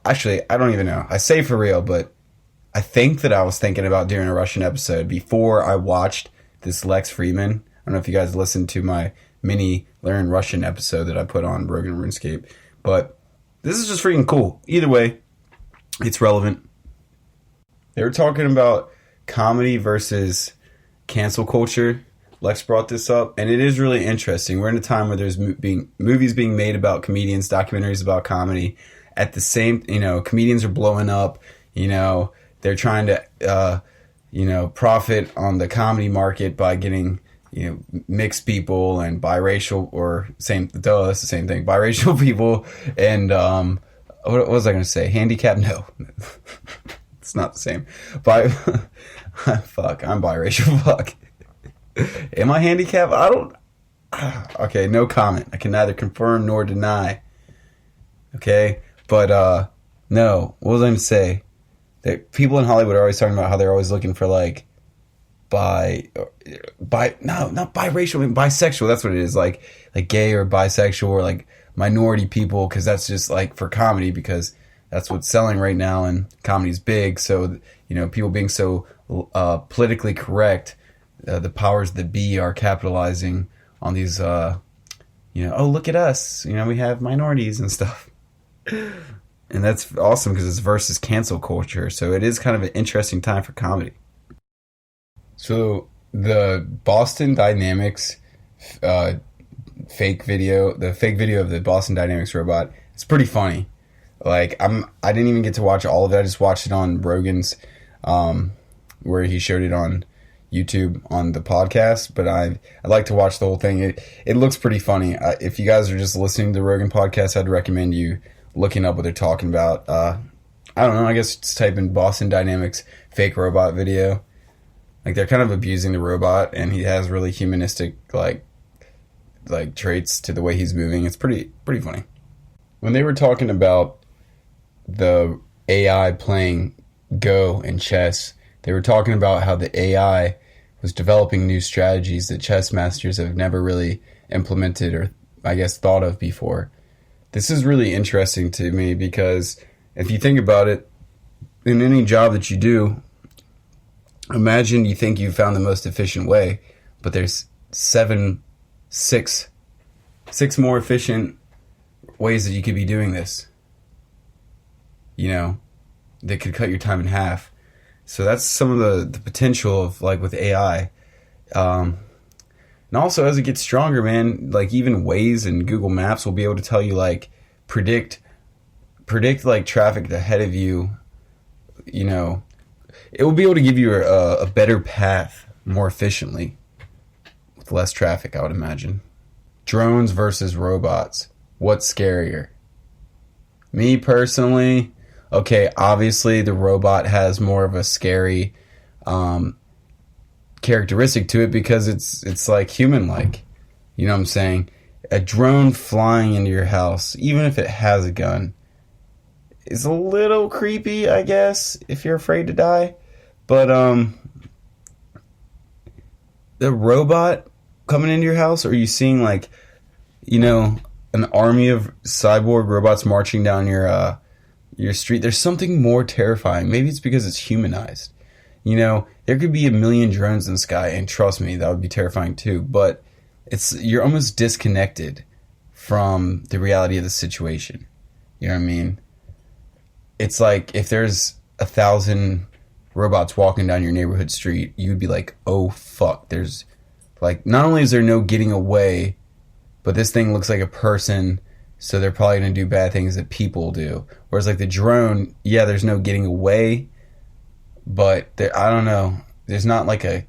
Actually, I don't even know. I say for real, but I think that I was thinking about doing a Russian episode before I watched this Lex Fridman. I don't know if you guys listened to my mini Learn Russian episode that I put on Rogan Runescape, but this is just freaking cool. Either way, it's relevant. They were talking about comedy versus cancel culture. Lex brought this up, and it is really interesting. We're in a time where there's movies being made about comedians, documentaries about comedy. At the same, comedians are blowing up. They're trying to, profit on the comedy market by getting, mixed people and biracial, or that's the same thing. Biracial people and, what was I going to say? Handicap? No, it's not the same. Fuck, I'm biracial. Fuck. Am I handicapped? I don't. Okay, no comment. I can neither confirm nor deny. Okay, but no. What was I going to say? That people in Hollywood are always talking about how they're always looking for not biracial, I mean bisexual. That's what it is. Like gay or bisexual or like minority people, because that's just like for comedy, because that's what's selling right now and comedy's big. So people being so politically correct. The powers that be are capitalizing on these, oh, look at us, we have minorities and stuff. And that's awesome because it's versus cancel culture. So it is kind of an interesting time for comedy. So the Boston Dynamics fake video of the Boston Dynamics robot, it's pretty funny. Like I didn't even get to watch all of it. I just watched it on Rogan's, where he showed it on YouTube on the podcast, but I'd like to watch the whole thing. It looks pretty funny. If you guys are just listening to the Rogan podcast, I'd recommend you looking up what they're talking about. I don't know, I guess just type in Boston Dynamics fake robot video. Like they're kind of abusing the robot, and he has really humanistic like traits to the way he's moving. It's pretty funny. When they were talking about the AI playing Go and chess, they were talking about how the AI was developing new strategies that chess masters have never really implemented or, I guess, thought of before. This is really interesting to me because if you think about it, in any job that you do, imagine you think you found the most efficient way, but there's six more efficient ways that you could be doing this. That could cut your time in half. So that's some of the potential of like with AI. And also as it gets stronger, man, like even Waze and Google Maps will be able to tell you like predict like traffic ahead of you. It will be able to give you a better path more efficiently with less traffic, I would imagine. Drones versus robots. What's scarier? Me personally, okay, obviously the robot has more of a scary characteristic to it because it's like human-like. You know what I'm saying? A drone flying into your house, even if it has a gun, is a little creepy, I guess, if you're afraid to die. But the robot coming into your house, or are you seeing like, an army of cyborg robots marching down your street? There's something more terrifying. Maybe it's because it's humanized. There could be a million drones in the sky, and trust me, that would be terrifying too. But you're almost disconnected from the reality of the situation. You know what I mean? It's like if there's 1,000 robots walking down your neighborhood street, you'd be like, oh fuck. There's like, not only is there no getting away, but this thing looks like a person, so they're probably going to do bad things that people do. Whereas like the drone, yeah, there's no getting away, but I don't know. There's not like I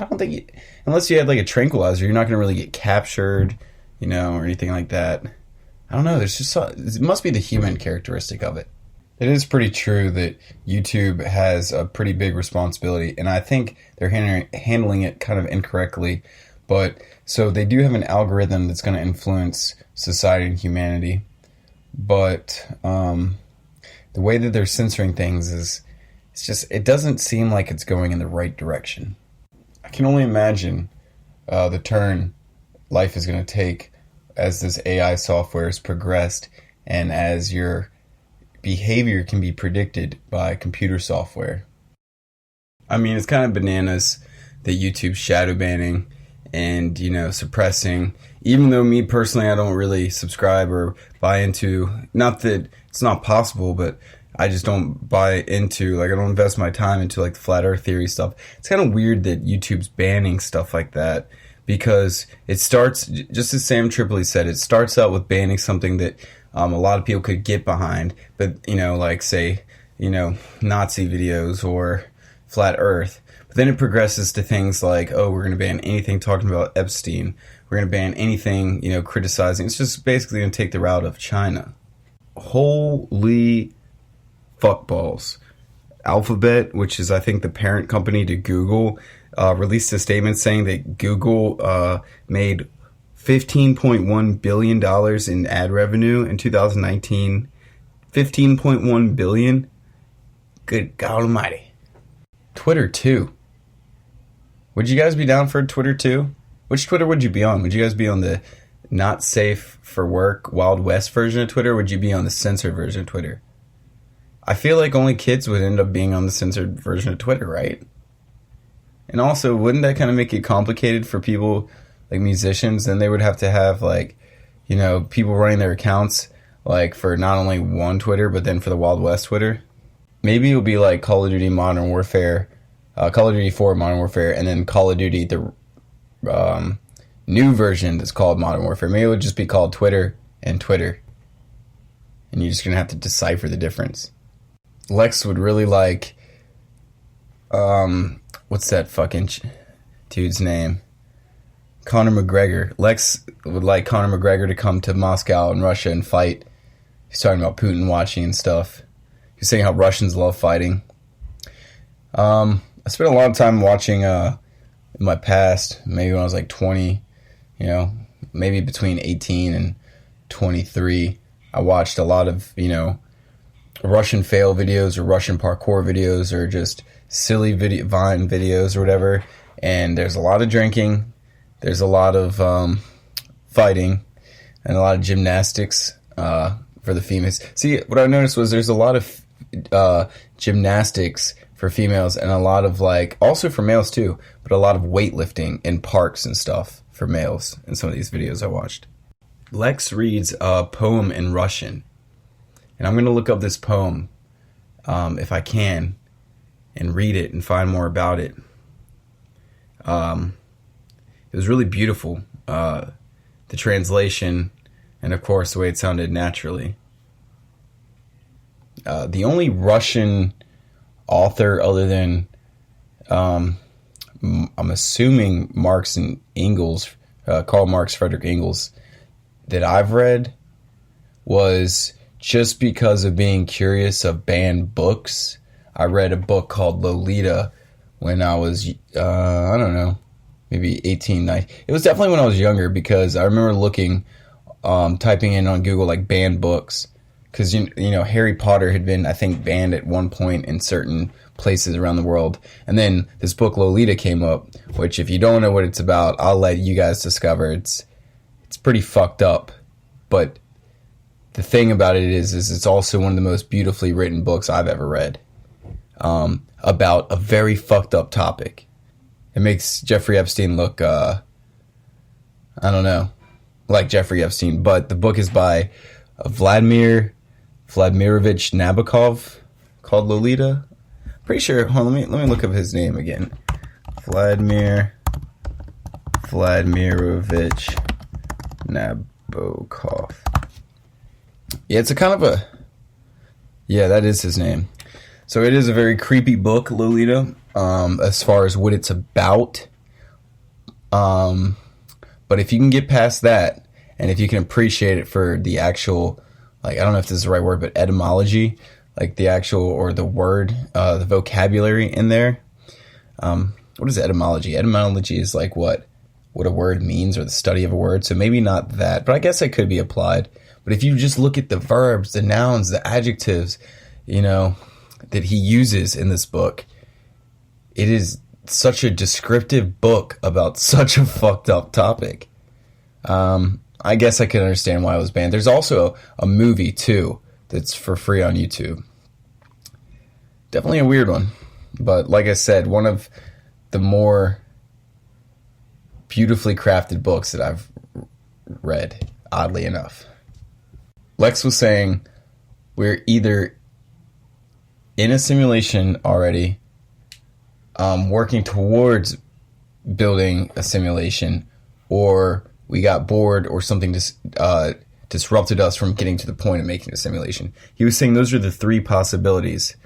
don't think, unless you had like a tranquilizer, you're not going to really get captured, or anything like that. I don't know. There's just it must be the human characteristic of it. It is pretty true that YouTube has a pretty big responsibility, and I think they're handling it kind of incorrectly. But so they do have an algorithm that's going to influence society and humanity. But the way that they're censoring things it doesn't seem like it's going in the right direction. I can only imagine the turn life is going to take as this AI software has progressed, and as your behavior can be predicted by computer software. I mean, it's kind of bananas that YouTube's shadow banning and, suppressing. Even though me personally, I don't really subscribe or buy into, not that it's not possible, but I just don't buy into, I don't invest my time into, the flat earth theory stuff. It's kind of weird that YouTube's banning stuff like that, because it starts, just as Sam Tripoli said, it starts out with banning something that a lot of people could get behind, but, say, Nazi videos or flat earth. But then it progresses to things like, oh, we're going to ban anything talking about Epstein. We're going to ban anything, criticizing. It's just basically going to take the route of China. Holy fuckballs. Alphabet, which is, I think, the parent company to Google, released a statement saying that Google made $15.1 billion in ad revenue in 2019. $15.1 billion? Good God almighty. Twitter, too. Would you guys be down for Twitter, too? Which Twitter would you be on? Would you guys be on the not safe for work Wild West version of Twitter, or would you be on the censored version of Twitter? I feel like only kids would end up being on the censored version of Twitter, right? And also, wouldn't that kind of make it complicated for people like musicians? Then they would have to have people running their accounts for not only one Twitter, but then for the Wild West Twitter. Maybe it'll be like Call of Duty Modern Warfare, Call of Duty 4 Modern Warfare, and then Call of Duty, the new version that's called Modern Warfare. Maybe it would just be called Twitter and Twitter. And you're just going to have to decipher the difference. Lex would really like, what's that fucking dude's name? Conor McGregor. Lex would like Conor McGregor to come to Moscow and Russia and fight. He's talking about Putin watching and stuff. He's saying how Russians love fighting. I spent a lot of time watching, in my past, maybe when I was 20, maybe between 18 and 23, I watched a lot of, Russian fail videos or Russian parkour videos or just silly Vine videos or whatever. And there's a lot of drinking. There's a lot of fighting and a lot of gymnastics for the females. See, what I noticed was there's a lot of gymnastics for females and a lot of also for males too, but a lot of weightlifting in parks and stuff for males in some of these videos I watched. Lex reads a poem in Russian, and I'm going to look up this poem if I can and read it and find more about it. It was really beautiful, the translation, and of course the way it sounded naturally. The only Russian author other than, I'm assuming Marx and Engels, Karl Marx, Friedrich Engels, that I've read was just because of being curious of banned books. I read a book called Lolita when I was, I don't know, maybe 18, 19. It was definitely when I was younger, because I remember looking, typing in on Google banned books. Because, Harry Potter had been, I think, banned at one point in certain places around the world. And then this book, Lolita, came up, which if you don't know what it's about, I'll let you guys discover. It's pretty fucked up. But the thing about it is it's also one of the most beautifully written books I've ever read about a very fucked up topic. It makes Jeffrey Epstein look, I don't know, like Jeffrey Epstein. But the book is by Vladimirovich Nabokov, called Lolita. Pretty sure. Hold on, let me look up his name again. Vladimirovich Nabokov. Yeah, it's a kind of a. Yeah, that is his name. So it is a very creepy book, Lolita. As far as what it's about. But if you can get past that, and if you can appreciate it for the actual, I don't know if this is the right word, but etymology, the actual, or the word, the vocabulary in there. What is etymology? Etymology is what a word means, or the study of a word. So maybe not that, but I guess it could be applied. But if you just look at the verbs, the nouns, the adjectives, that he uses in this book, it is such a descriptive book about such a fucked up topic. I guess I can understand why it was banned. There's also a movie, too, that's for free on YouTube. Definitely a weird one. But like I said, one of the more beautifully crafted books that I've read, oddly enough. Lex was saying we're either in a simulation already, working towards building a simulation, or we got bored or something disrupted us from getting to the point of making a simulation. He was saying those are the three possibilities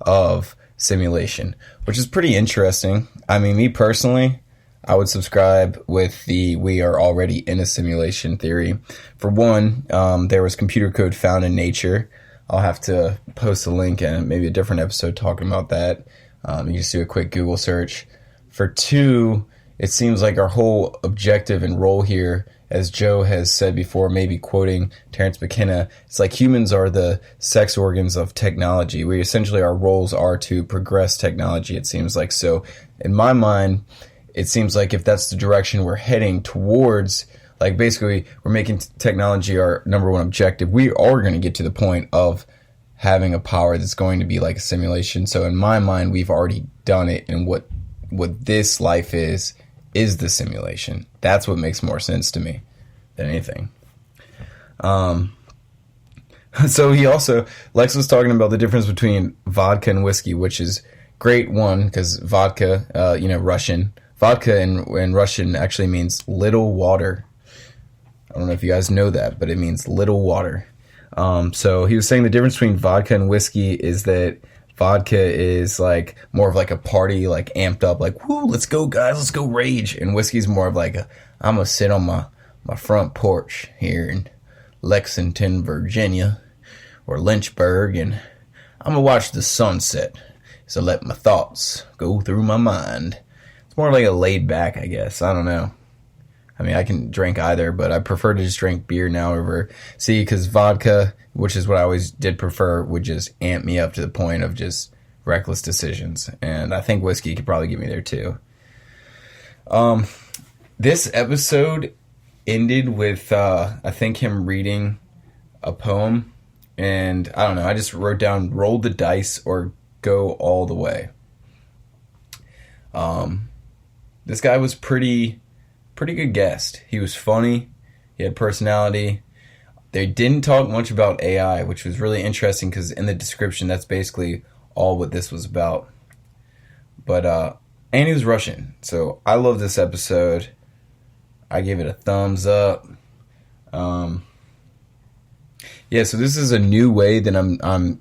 of simulation, which is pretty interesting. I mean, me personally, I would subscribe with the we are already in a simulation theory. For one, there was computer code found in nature. I'll have to post a link and maybe a different episode talking about that. You just do a quick Google search. For two, it seems like our whole objective and role here, as Joe has said before, maybe quoting Terence McKenna, it's like humans are the sex organs of technology. We essentially, our roles are to progress technology, it seems like. So in my mind, it seems like if that's the direction we're heading towards, like basically we're making technology our number one objective, we are going to get to the point of having a power that's going to be like a simulation. So in my mind, we've already done it, and what this life is the simulation. That's what makes more sense to me than anything. So Lex was talking about the difference between vodka and whiskey, which is great one, because vodka, Russian. Vodka in Russian actually means little water. I don't know if you guys know that, but it means little water. So he was saying the difference between vodka and whiskey is that vodka is like more of like a party, like amped up, like, woo, let's go guys, let's go rage. And whiskey's more of like I'm going to sit on my front porch here in Lexington, Virginia, or Lynchburg, and I'm going to watch the sunset. So let my thoughts go through my mind. It's more like a laid back, I guess. I don't know. I mean, I can drink either, but I prefer to just drink beer now because vodka, which is what I always did prefer, would just amp me up to the point of just reckless decisions. And I think whiskey could probably get me there too. This episode ended with, I think, him reading a poem. And I don't know, I just wrote down, roll the dice or go all the way. This guy was pretty good guest. He was funny. He had personality. They didn't talk much about AI, which was really interesting because in the description, that's basically all what this was about. But, and he was Russian. So I love this episode. I gave it a thumbs up. Yeah, so this is a new way that I'm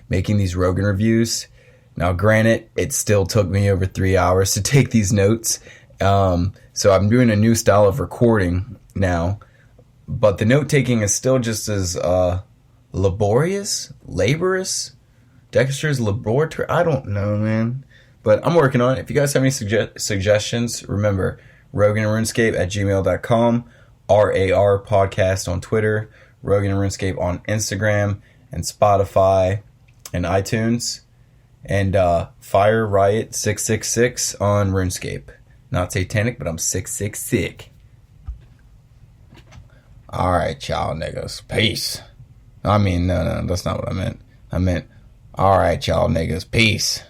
making these Rogan reviews. Now, granted, it still took me over 3 hours to take these notes. So I'm doing a new style of recording now, but the note-taking is still just as laborious, dexterous, laboratory. I don't know, man, but I'm working on it. If you guys have any suggestions, remember, Rogan and Runescape at gmail.com, RAR podcast on Twitter, Rogan and Runescape on Instagram and Spotify and iTunes, and Fire Riot 666 on Runescape. Not satanic, but I'm 666. Alright, y'all niggas. Peace. I mean, no, that's not what I meant. I meant, alright, y'all niggas. Peace.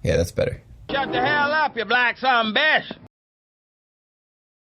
Yeah, that's better. Shut the hell up, you black son of a bitch.